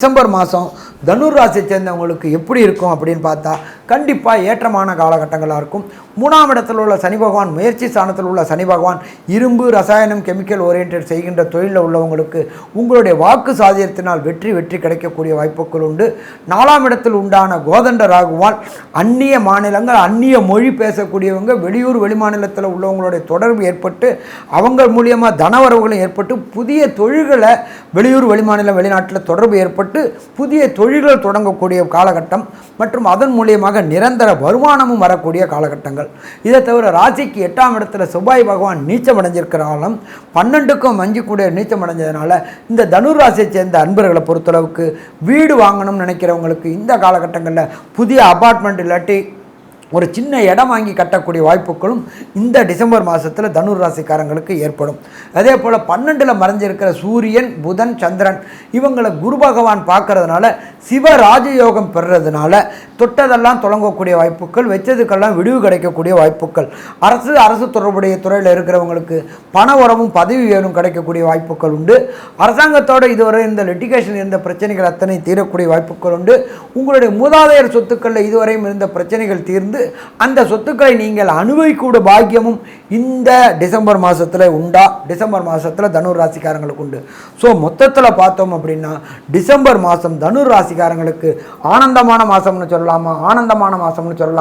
December மாதம் தனுர் ராசியை சேர்ந்தவங்களுக்கு எப்படி இருக்கும் அப்படின்னு பார்த்தா கண்டிப்பாக ஏற்றமான காலகட்டங்களாக இருக்கும். 3ஆம் இடத்தில் உள்ள சனி பகவான், முயற்சி ஸ்தானத்தில் உள்ள சனி பகவான், இரும்பு ரசாயனம் கெமிக்கல் ஓரியன்ட் செய்கின்ற தொழிலில் உள்ளவங்களுக்கு உங்களுடைய வாக்கு சாதியத்தினால் வெற்றி கிடைக்கக்கூடிய வாய்ப்புகள் உண்டு. 4ஆம் இடத்தில் உண்டான கோதண்ட ராகுவால் அந்நிய மாநிலங்கள், அந்நிய மொழி பேசக்கூடியவங்க, வெளியூர் வெளிமாநிலத்தில் உள்ளவங்களுடைய தொடர்பு ஏற்பட்டு அவங்க மூலியமாக தனவரவுகளும் ஏற்பட்டு புதிய தொழில்களை வெளியூர் வெளிமாநிலம் வெளிநாட்டில் தொடர்பு ஏற்பட்டு புதிய தொழில்கள் தொடங்கக்கூடிய காலகட்டம் மற்றும் அதன் மூலியமாக நிரந்தர வருமானமும் வரக்கூடிய காலகட்டங்கள். இதை தவிர ராசிக்கு 8ஆம் இடத்துல செவ்வாய் பகவான் நீச்சம் அடைஞ்சிருக்கிறாலும் 12க்கும் கூட நீச்சம் அடைஞ்சதுனால இந்த தனுர் ராசியை சேர்ந்த அன்பர்களை பொறுத்தளவுக்கு வீடு வாங்கணும்னு நினைக்கிறவங்களுக்கு இந்த காலகட்டங்களில் புதிய அபார்ட்மெண்ட் இல்லாட்டி ஒரு சின்ன இடம் வாங்கி கட்டக்கூடிய வாய்ப்புகளும் இந்த டிசம்பர் மாதத்தில் தனுர் ராசிக்காரங்களுக்கு ஏற்படும். அதே போல் 12ல் மறைஞ்சிருக்கிற சூரியன், புதன், சந்திரன் இவங்களை குரு பகவான் பார்க்கறதுனால சிவ ராஜயோகம் பெறுறதுனால தொட்டதெல்லாம் தொடங்கக்கூடிய வாய்ப்புகள், வச்சதுக்கெல்லாம் விடுவு கிடைக்கக்கூடிய வாய்ப்புகள், அரசு தொடர்புடைய துறையில் இருக்கிறவங்களுக்கு பண உறவும் பதவி உயர்வும் கிடைக்கக்கூடிய வாய்ப்புகள் உண்டு. அரசாங்கத்தோடு இதுவரை இந்த லிட்டிகேஷன் இருந்த பிரச்சனைகள் அத்தனை தீரக்கூடிய வாய்ப்புகள் உண்டு. உங்களுடைய மூதாதையர் சொத்துக்களில் இதுவரையும் இருந்த பிரச்சனைகள் தீர்ந்து அந்த சொத்துக்களை நீங்கள் அனுபவிக்கூட பாக்கியமும் இந்த டிசம்பர் மாதத்தில் உண்டா. டிசம்பர் மாதத்தில் தனுர் ராசிக்காரங்களுக்கு உண்டு. ஸோ மொத்தத்தில் பார்த்தோம் அப்படின்னா டிசம்பர் மாதம் தனுர் ராசிக்காரங்களுக்கு ஆனந்தமான மாதம்னு சொல்லலாமா, ஆனந்தமான மாதம்னு சொல்லலாம்.